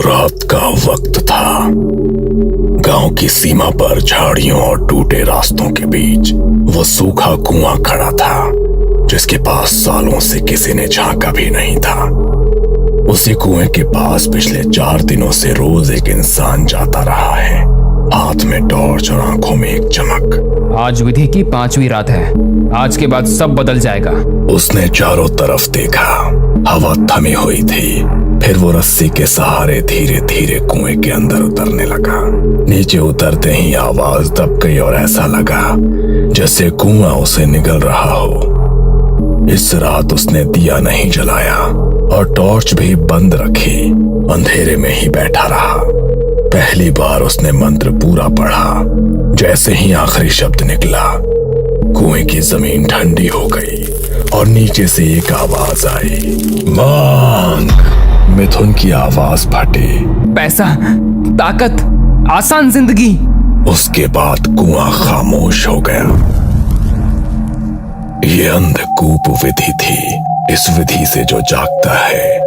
रात का वक्त था। गांव की सीमा पर झाड़ियों और टूटे रास्तों के बीच वो सूखा कुआं खड़ा था, जिसके पास सालों से किसी ने झांका भी नहीं था। उसी कुएं के पास पिछले 4 दिनों से रोज एक इंसान जाता रहा है, हाथ में टॉर्च और आंखों में एक चमक। आज विधि की 5वीं रात है, आज के बाद सब बदल जाएगा। उसने चारों तरफ देखा, हवा थमी हुई थी। फिर वो रस्सी के सहारे धीरे धीरे कुएं के अंदर उतरने लगा। नीचे उतरते ही आवाज दब गई और ऐसा लगा जैसे कुआं उसे निगल रहा हो। इस रात उसने दिया नहीं जलाया और टॉर्च भी बंद रखी, अंधेरे में ही बैठा रहा। पहली बार उसने मंत्र पूरा पढ़ा। जैसे ही आखिरी शब्द निकला, कुएं की जमीन ठंडी हो गई और नीचे से एक आवाज आई, मांग। मिथुन की आवाज फटी, पैसा, ताकत, आसान जिंदगी। उसके बाद कुआं खामोश हो गया। ये अंधकूप विधि थी। इस विधि से जो जागता है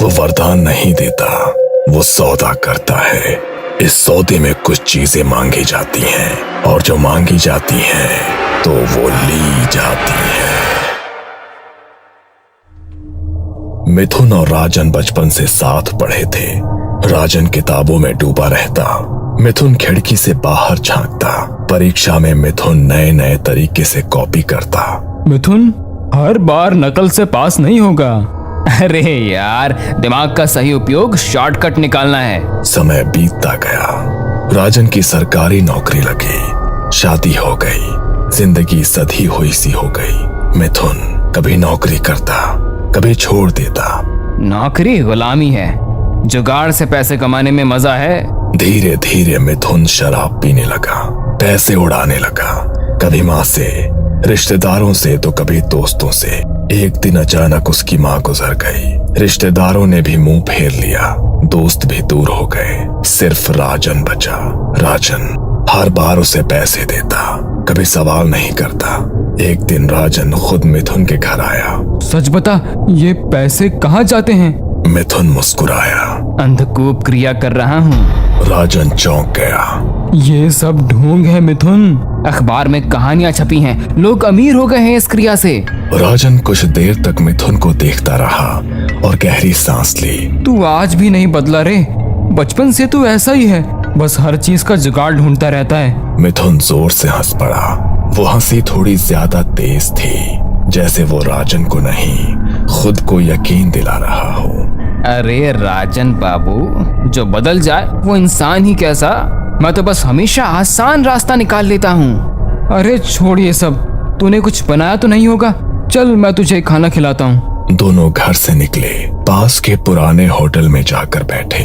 वो वरदान नहीं देता, वो सौदा करता है। इस सौदे में कुछ चीजें मांगी जाती हैं और जो मांगी जाती हैं तो वो ली जाती हैं। मिथुन और राजन बचपन से साथ पढ़े थे। राजन किताबों में डूबा रहता, मिथुन खिड़की से बाहर झांकता। परीक्षा में मिथुन नए नए तरीके से कॉपी करता। मिथुन, हर बार नकल से पास नहीं होगा। अरे यार, दिमाग का सही उपयोग शॉर्टकट निकालना है। समय बीतता गया। राजन की सरकारी नौकरी लगी, शादी हो गई, जिंदगी सधी हुई सी हो गई। मिथुन कभी नौकरी करता, कभी छोड़ देता। नौकरी गुलामी है, जुगाड़ से पैसे कमाने में मजा है। धीरे धीरे मिथुन शराब पीने लगा, पैसे उड़ाने लगा, कभी माँ से, रिश्तेदारों से तो कभी दोस्तों से। एक दिन अचानक उसकी माँ गुजर गई। रिश्तेदारों ने भी मुंह फेर लिया, दोस्त भी दूर हो गए, सिर्फ राजन बचा। राजन हर बार उसे पैसे देता, कभी सवाल नहीं करता। एक दिन राजन खुद मिथुन के घर आया। सच बता, ये पैसे कहाँ जाते हैं? मिथुन मुस्कुराया। अंधकूप क्रिया कर रहा हूँ। राजन चौंक गया। ये सब ढोंग है मिथुन। अखबार में कहानियां छपी हैं, लोग अमीर हो गए हैं इस क्रिया से। राजन कुछ देर तक मिथुन को देखता रहा और गहरी सांस ली। तू आज भी नहीं बदला रे, बचपन से तू ऐसा ही है, बस हर चीज का जुगाड़ ढूंढता रहता है। मिथुन जोर से हंस पड़ा। वो हंसी थोड़ी ज्यादा तेज थी, जैसे वो राजन को नहीं, खुद को यकीन दिला रहा हो। अरे राजन बाबू, जो बदल जाए वो इंसान ही कैसा। मैं तो बस हमेशा आसान रास्ता निकाल लेता हूँ। अरे छोड़ ये सब, तूने कुछ बनाया तो नहीं होगा? चल मैं तुझे खाना खिलाता हूँ। दोनों घर से निकले, पास के पुराने होटल में जाकर बैठे।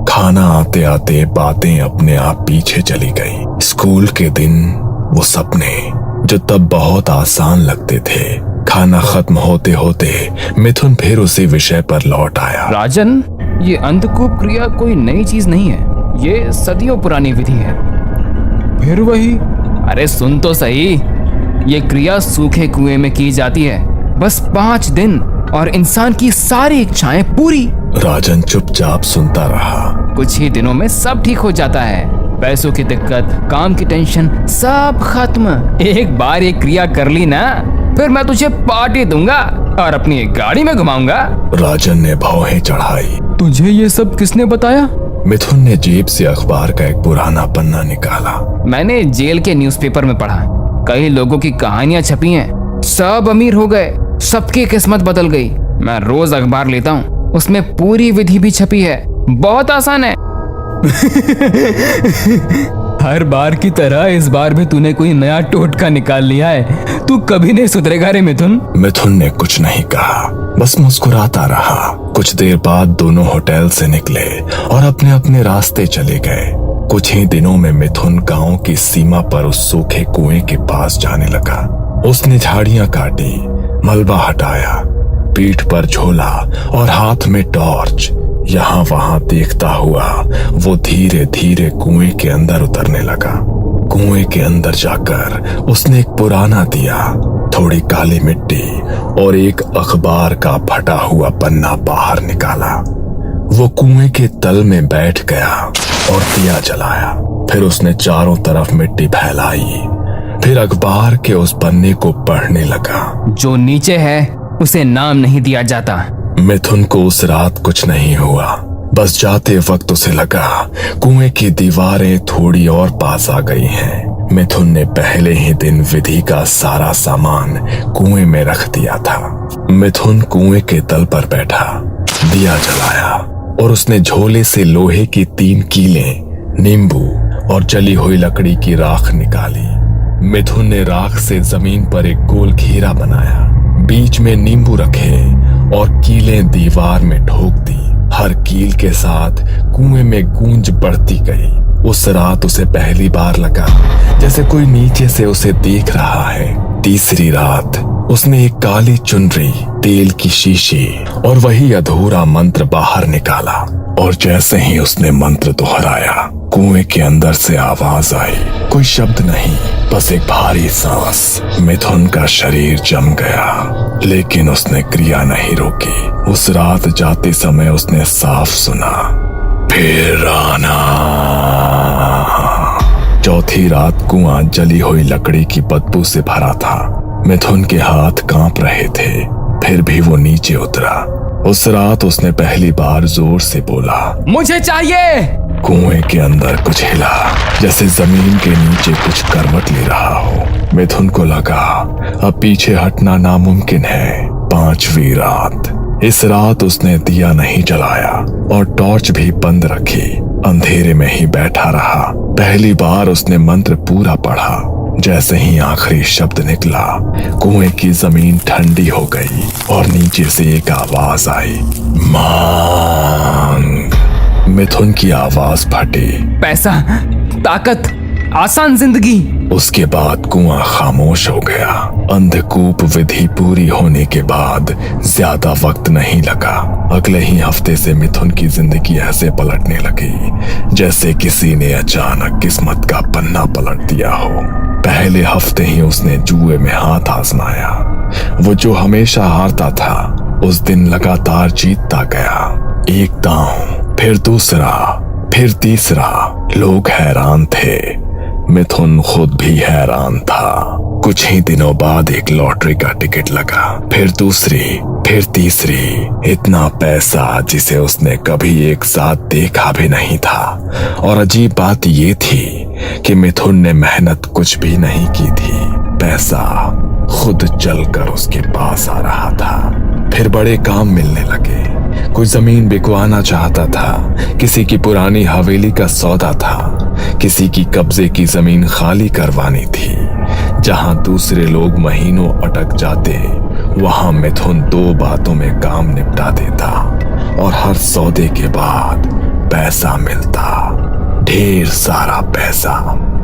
खाना आते आते बातें अपने आप पीछे चली गई। स्कूल के दिन, वो सपने जो तब बहुत आसान लगते थे। खाना खत्म होते होते मिथुन फिर उसी विषय पर लौट आया। राजन, ये अंधकूप क्रिया कोई नई चीज नहीं है, ये सदियों पुरानी विधि है। फिर वही? अरे सुन तो सही, ये क्रिया सूखे कुएं में की जाती है, बस 5 दिन और इंसान की सारी इच्छाएं पूरी। राजन चुपचाप सुनता रहा। कुछ ही दिनों में सब ठीक हो जाता है। पैसों की दिक्कत, काम की टेंशन, सब खत्म। एक बार ये क्रिया कर ली ना, फिर मैं तुझे पार्टी दूंगा और अपनी एक गाड़ी में घुमाऊंगा। राजन ने भौहें चढ़ाई। तुझे ये सब किसने बताया? मिथुन ने जेब से अखबार का एक पुराना पन्ना निकाला। मैंने जेल के न्यूज़पेपर में पढ़ा, कई लोगों की कहानियां छपी हैं, सब अमीर हो गए, सबकी किस्मत बदल गई। मैं रोज अखबार लेता हूँ, उसमें पूरी विधि भी छपी है, बहुत आसान है। हर बार की तरह इस बार भी तूने कोई नया टोटका निकाल लिया है। तू कभी नहीं सुधरेगा रे मिथुन। मिथुन ने कुछ नहीं कहा, बस मुस्कुराता रहा। कुछ देर बाद दोनों होटल से निकले और अपने अपने रास्ते चले गए। कुछ ही दिनों में मिथुन गांव की सीमा पर उस सूखे कुएं के पास जाने लगा। उसने झाड़ियां काटी, मलबा हटाया, पीठ पर झोला और हाथ में टॉर्च। यहाँ वहां देखता हुआ वो धीरे धीरे कुएं के अंदर उतरने लगा। कुएं के अंदर जाकर उसने एक पुराना दिया, थोड़ी काली मिट्टी और एक अखबार का फटा हुआ पन्ना बाहर निकाला। वो कुएं के तल में बैठ गया और दिया जलाया। फिर उसने चारों तरफ मिट्टी फैलाई। फिर अखबार के उस पन्ने को पढ़ने लगा। जो नीचे है उसे नाम नहीं दिया जाता। मिथुन को उस रात कुछ नहीं हुआ। बस जाते वक्त उसे लगा कुएं की दीवारें थोड़ी और पास आ गई हैं। मिथुन ने पहले ही दिन विधि का सारा सामान कुएं में रख दिया था। मिथुन कुएं के तल पर बैठा, दिया जलाया और उसने झोले से लोहे की 3 कीलें, नींबू और जली हुई लकड़ी की राख निकाली। मिथुन ने राख से जमीन पर एक गोल घेरा बनाया, बीच में नींबू रखे और कीलें दीवार में ठोक दी। हर कील के साथ कुएं में गूंज बढ़ती गई। उस रात उसे पहली बार लगा जैसे कोई नीचे से उसे देख रहा है। तीसरी रात उसने एक काली चुनरी, तेल की शीशी और वही अधूरा मंत्र बाहर निकाला और जैसे ही उसने मंत्र दोहराया, कुएं के अंदर से आवाज आई। कोई शब्द नहीं, बस एक भारी सांस। मिथुन का शरीर जम गया, लेकिन उसने क्रिया नहीं रोकी। उस रात जाते समय उसने साफ सुना, फिर आना। चौथी रात कुआं जली हुई लकड़ी की बदबू से भरा था। मिथुन के हाथ कांप रहे थे, फिर भी वो नीचे उतरा। उस रात उसने पहली बार जोर से बोला, मुझे चाहिए। कुएं के अंदर कुछ हिला, जैसे जमीन के नीचे कुछ करवट ले रहा हो। मिथुन को लगा अब पीछे हटना नामुमकिन है। 5वीं रात। इस रात उसने दिया नहीं जलाया और टॉर्च भी बंद रखी। अंधेरे में ही बैठा रहा। पहली बार उसने मंत्र पूरा पढ़ा। जैसे ही आखिरी शब्द निकला, कुएं की जमीन ठंडी हो गई और नीचे से एक आवाज आई, मांग। मिथुन की आवाज फटी, पैसा, ताकत, आसान जिंदगी। उसके बाद कुआं खामोश हो गया। अंधकूप विधि पूरी होने के बाद ज्यादा वक्त नहीं लगा। अगले ही हफ्ते से मिथुन की जिंदगी ऐसे पलटने लगी जैसे किसी ने अचानक किस्मत का पन्ना पलट दिया हो। पहले हफ्ते ही उसने जुए में हाथ आजमाया। वो जो हमेशा हारता था, उस दिन लगातार जीतता गया। एक दांव, फिर दूसरा, फिर तीसरा। लोग हैरान थे, मिथुन खुद भी हैरान था। कुछ ही दिनों बाद एक लॉटरी का टिकट लगा, फिर दूसरी, फिर तीसरी। इतना पैसा जिसे उसने कभी एक साथ देखा भी नहीं था। और अजीब बात ये थी कि मिथुन ने मेहनत कुछ भी नहीं की थी। पैसा खुद चलकर उसके पास आ रहा था। फिर बड़े काम मिलने लगे। कोई जमीन बिकवाना चाहता था, किसी की पुरानी हवेली का सौदा था, किसी की कब्जे की जमीन खाली करवानी थी। जहां दूसरे लोग महीनों अटक जाते, वहां मिथुन 2 बातों में काम निपटा देता और हर सौदे के बाद पैसा मिलता, ढेर सारा पैसा।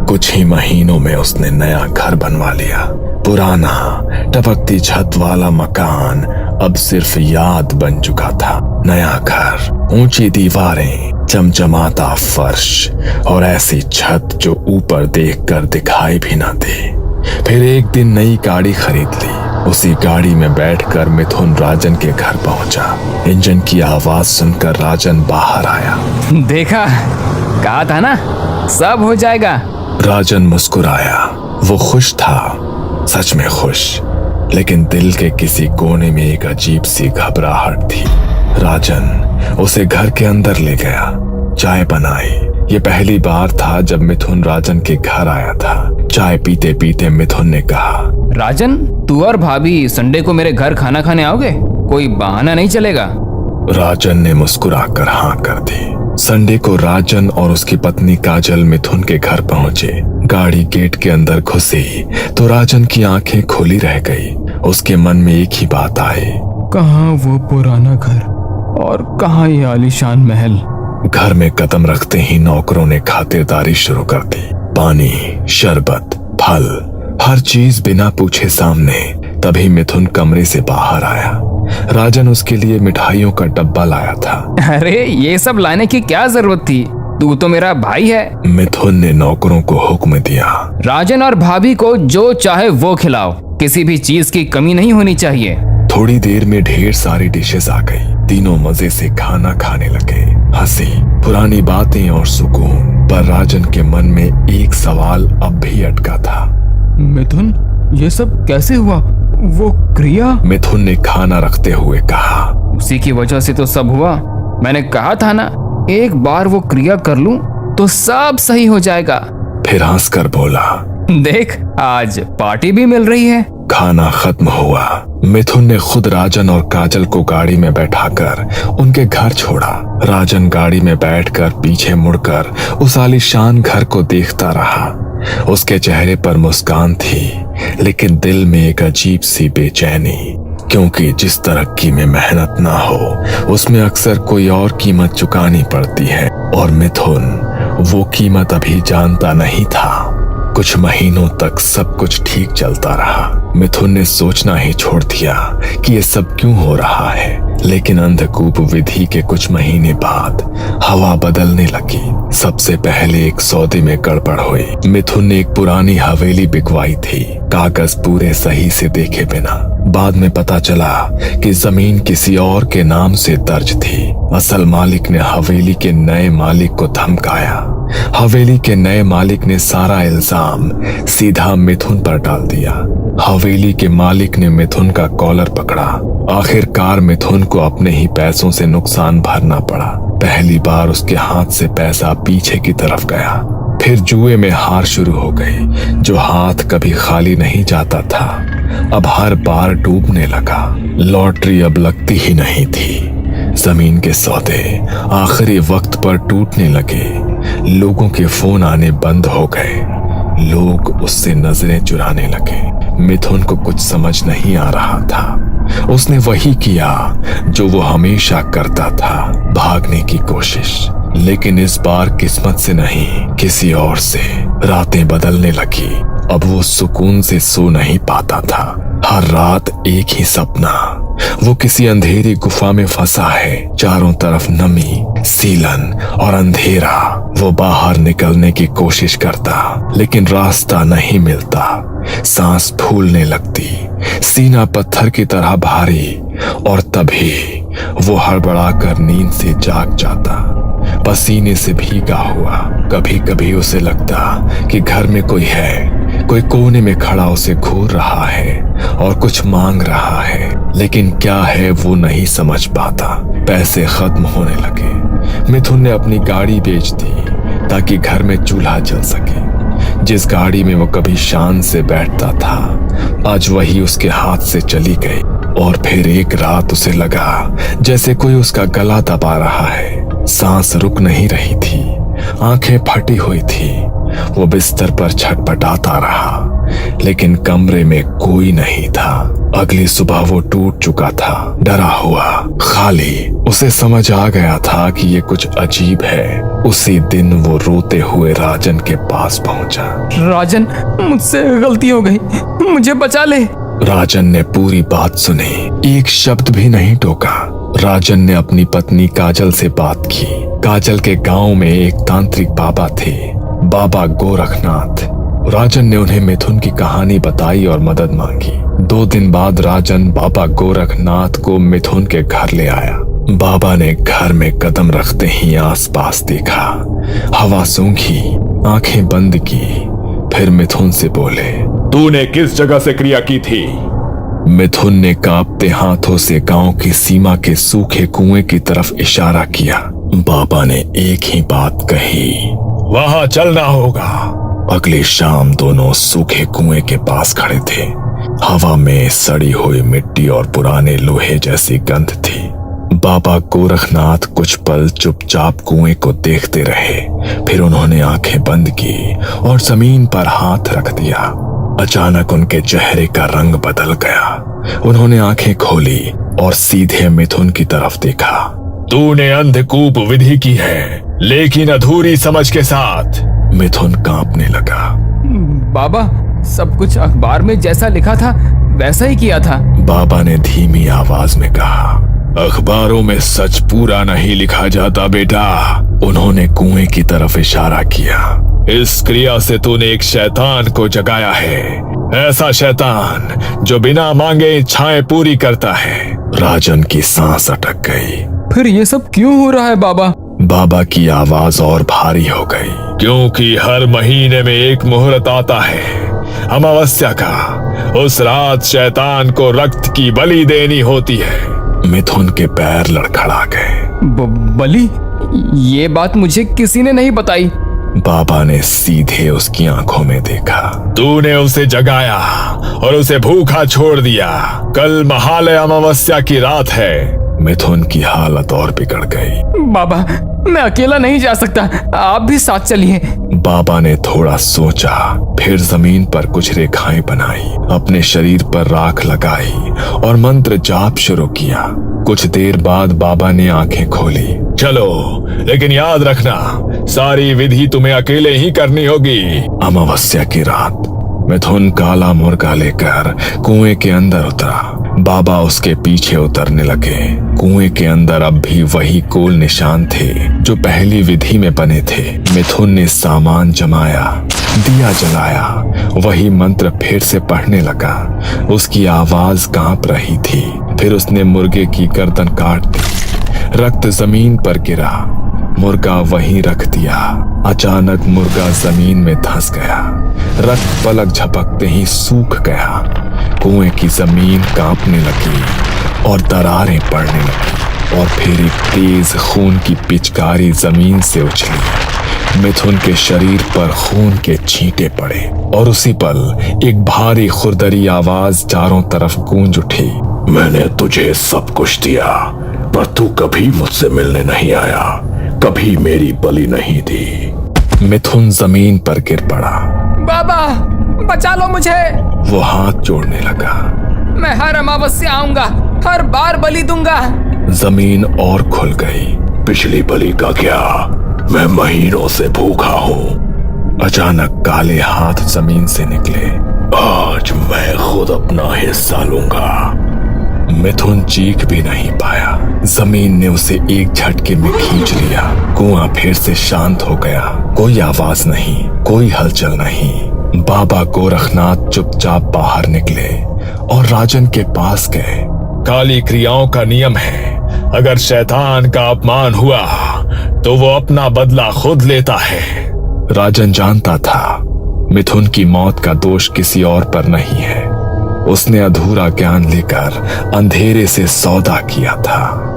कुछ ही महीनों में उसने नया घर बनवा लिया। पुराना टपकती छत वाला मकान अब सिर्फ याद बन चुका था। नया घर, ऊंची दीवारें, चमचमाता फर्श और ऐसी छत जो ऊपर देखकर दिखाई भी ना दे। फिर एक दिन नई गाड़ी खरीद ली। उसी गाड़ी में बैठकर मिथुन राजन के घर पहुंचा। इंजन की आवाज सुनकर राजन बाहर आया। देखा, कहा था ना, सब हो जाएगा। राजन मुस्कुराया। वो खुश था, सच में खुश, लेकिन दिल के किसी कोने में एक अजीब सी घबराहट थी। राजन उसे घर के अंदर ले गया, चाय बनाई। ये पहली बार था जब मिथुन राजन के घर आया था। चाय पीते पीते मिथुन ने कहा, राजन, तू और भाभी संडे को मेरे घर खाना खाने आओगे? कोई बहाना नहीं चलेगा? राजन ने मुस्कुराकर हाँ कर दी। संडे को राजन और उसकी पत्नी काजल मिथुन के घर पहुंचे। गाड़ी गेट के अंदर घुसी तो राजन की आंखें खुली रह गई। उसके मन में एक ही बात आई, कहाँ वो पुराना घर और कहाँ ये आलीशान महल? घर में कदम रखते ही नौकरों ने खातिरदारी शुरू कर दी। पानी, शरबत, फल, हर चीज बिना पूछे सामने। तभी मिथुन कमरे से बाहर आया। राजन उसके लिए मिठाइयों का डब्बा लाया था। अरे ये सब लाने की क्या जरूरत थी? तू तो मेरा भाई है। मिथुन ने नौकरों को हुक्म दिया, राजन और भाभी को जो चाहे वो खिलाओ, किसी भी चीज की कमी नहीं होनी चाहिए। थोड़ी देर में ढेर सारी डिशेस आ गई। तीनों मजे से खाना खाने लगे। हंसी, पुरानी बातें और सुकून। पर राजन के मन में एक सवाल अब भी अटका था। मिथुन, ये सब कैसे हुआ? वो क्रिया? मिथुन ने खाना रखते हुए कहा, उसी की वजह से तो सब हुआ। मैंने कहा था ना, एक बार वो क्रिया कर लूं तो सब सही हो जाएगा। फिर हंसकर बोला, देख, आज पार्टी भी मिल रही है। खाना खत्म हुआ। मिथुन ने खुद राजन और काजल को गाड़ी में बैठाकर उनके घर छोड़ा। राजन गाड़ी में बैठकर पीछे मुड़कर उस आलीशान घर को देखता रहा। उसके चेहरे पर मुस्कान थी, लेकिन दिल में एक अजीब सी बेचैनी, क्योंकि जिस तरक्की में मेहनत ना हो उसमें अक्सर कोई और कीमत चुकानी पड़ती है, और मिथुन वो कीमत अभी जानता नहीं था। कुछ महीनों तक सब कुछ ठीक चलता रहा। मिथुन ने सोचना ही छोड़ दिया कि ये सब क्यों हो रहा है, लेकिन अंधकूप विधि के कुछ महीने बाद हवा बदलने लगी। सबसे पहले एक सौदे में गड़बड़ हुई। मिथुन ने एक पुरानी हवेली बिकवाई थी, कागज पूरे सही से देखे बिना। बाद में पता चला कि जमीन किसी और के नाम से दर्ज थी। असल मालिक ने हवेली के नए मालिक को धमकाया। हवेली के नए मालिक ने सारा इल्जाम सीधा मिथुन पर डाल दिया। हवेली के मालिक ने मिथुन का कॉलर पकड़ा। आखिरकार मिथुन को अपने ही पैसों से नुकसान भरना पड़ा। पहली बार उसके हाथ से पैसा पीछे की तरफ गया। फिर जुए में हार शुरू हो गई। जो हाथ कभी खाली नहीं जाता था, अब हर बार डूबने लगा। लॉटरी अब लगती ही नहीं थी। जमीन के सौदे आखिरी वक्त पर टूटने लगे। लोगों के फोन आने बंद हो गए। लोग उससे नजरें चुराने लगे। मिथुन को कुछ समझ नहीं आ रहा था। उसने वही किया जो वो हमेशा करता था, भागने की कोशिश। लेकिन इस बार किस्मत से नहीं, किसी और से रातें बदलने लगी। अब वो सुकून से सो नहीं पाता था। हर रात एक ही सपना, वो किसी अंधेरी गुफा में फंसा है। चारों तरफ नमी, सीलन और अंधेरा। वो बाहर निकलने की कोशिश करता, लेकिन रास्ता नहीं मिलता। सांस फूलने लगती, सीना पत्थर की तरह भारी, और तभी वो हड़बड़ाकर नींद से जाग जाता, पसीने से भीगा हुआ। कभी कभी उसे लगता कि घर में कोई है, कोई कोने में खड़ा उसे घूर रहा है और कुछ मांग रहा है, लेकिन क्या है वो नहीं समझ पाता। पैसे खत्म होने लगे। मिथुन ने अपनी गाड़ी बेच दी ताकि घर में चूल्हा जल सके। जिस गाड़ी में वो कभी शान से बैठता था, आज वही उसके हाथ से चली गई। और फिर एक रात उसे लगा जैसे कोई उसका गला दबा रहा है। सांस रुक नहीं रही थी, आंखें फटी हुई थी। वो बिस्तर पर छटपटाता रहा, लेकिन कमरे में कोई नहीं था। अगली सुबह वो टूट चुका था, डरा हुआ, खाली। उसे समझ आ गया था कि ये कुछ अजीब है। उसी दिन वो रोते हुए राजन के पास पहुंचा। राजन, मुझसे गलती हो गई, मुझे बचा ले। राजन ने पूरी बात सुनी, एक शब्द भी नहीं टोका। राजन ने अपनी पत्नी काजल से बात की। काजल के गांव में एक तांत्रिक बाबा थे, बाबा गोरखनाथ। राजन ने उन्हें मिथुन की कहानी बताई और मदद मांगी। 2 दिन बाद राजन बाबा गोरखनाथ को मिथुन के घर ले आया। बाबा ने घर में कदम रखते ही आसपास देखा, हवा सूंघी, आंखें बंद की। फिर मिथुन से बोले, तूने किस जगह से क्रिया की थी? मिथुन ने कांपते हाथों से गांव की सीमा के सूखे कुएं की तरफ इशारा किया। बाबा ने एक ही बात कही, वहां चलना होगा। अगली शाम दोनों सूखे कुएं के पास खड़े थे। हवा में सड़ी हुई मिट्टी और पुराने लोहे जैसी गंध थी। बाबा गोरखनाथ कुछ पल चुपचाप कुएं को देखते रहे। फिर उन्होंने आंखें बंद की और जमीन पर हाथ रख दिया। अचानक उनके चेहरे का रंग बदल गया। उन्होंने आंखें खोली और सीधे मिथुन की तरफ देखा। तूने अंधकूप विधि की है, लेकिन अधूरी समझ के साथ। मिथुन कांपने लगा। बाबा, सब कुछ अखबार में जैसा लिखा था वैसा ही किया था। बाबा ने धीमी आवाज में कहा, अखबारों में सच पूरा नहीं लिखा जाता बेटा। उन्होंने कुएं की तरफ इशारा किया। इस क्रिया से तूने एक शैतान को जगाया है, ऐसा शैतान जो बिना मांगे इच्छाएं पूरी करता है। राजन की सांस अटक गई। फिर ये सब क्यों हो रहा है बाबा? बाबा की आवाज और भारी हो गई। क्योंकि हर महीने में एक मुहूर्त आता है अमावस्या का। उस रात शैतान को रक्त की बलि देनी होती है। मिथुन के पैर लड़खड़ा गए। बलि? ये बात मुझे किसी ने नहीं बताई। बाबा ने सीधे उसकी आंखों में देखा। तूने उसे जगाया और उसे भूखा छोड़ दिया। कल महालय अमावस्या की रात है। मिथुन की हालत और बिगड़ गई। बाबा, मैं अकेला नहीं जा सकता, आप भी साथ चलिए। बाबा ने थोड़ा सोचा, फिर जमीन पर कुछ रेखाएं बनाई, अपने शरीर पर राख लगाई और मंत्र जाप शुरू किया। कुछ देर बाद बाबा ने आंखें खोली। चलो, लेकिन याद रखना, सारी विधि तुम्हें अकेले ही करनी होगी। अमावस्या की रात मिथुन काला मुर्गा लेकर कुएं के अंदर उतरा। बाबा उसके पीछे उतरने लगे। कुएं के अंदर अब भी वही कोल निशान थे जो पहली विधि में बने थे। मिथुन ने सामान जमाया, दिया जलाया, वही मंत्र फिर से पढ़ने लगा। उसकी आवाज कांप रही थी। फिर उसने मुर्गे की गर्दन काट दी। रक्त जमीन पर गिरा। मुर्गा वहीं रख दिया। अचानक मुर्गा जमीन में धंस गया। रक्त पलक झपकते ही सूख गया। कुएं की जमीन कांपने लगी और दरारें पड़ने लगी और फिर एक तेज खून की पिचकारी जमीन से उछली। मिथुन के शरीर पर खून के छींटे पड़े और उसी पल एक भारी खुरदरी आवाज चारों तरफ गूंज उठी। मैंने तुझे सब कुछ दिया, पर तू कभी मुझसे मिलने नहीं आया, कभी मेरी बलि नहीं दी। मिथुन जमीन पर गिर पड़ा। बाबा, बचा लो मुझे। वो हाथ जोड़ने लगा। मैं हर अमावस्या आऊंगा, हर बार बलि दूंगा। जमीन और खुल गई। पिछली बलि का क्या, मैं महीनों से भूखा हूँ। अचानक काले हाथ जमीन से निकले। आज मैं खुद अपना हिस्सा लूंगा। मिथुन चीख भी नहीं पाया। जमीन ने उसे एक झटके में खींच लिया। कुआं फिर से शांत हो गया। कोई आवाज नहीं, कोई हलचल नहीं। बाबा गोरखनाथ चुपचाप बाहर निकले और राजन के पास गए। काली क्रियाओं का नियम है, अगर शैतान का अपमान हुआ तो वो अपना बदला खुद लेता है। राजन जानता था मिथुन की मौत का दोष किसी और पर नहीं है। उसने अधूरा ज्ञान लेकर अंधेरे से सौदा किया था।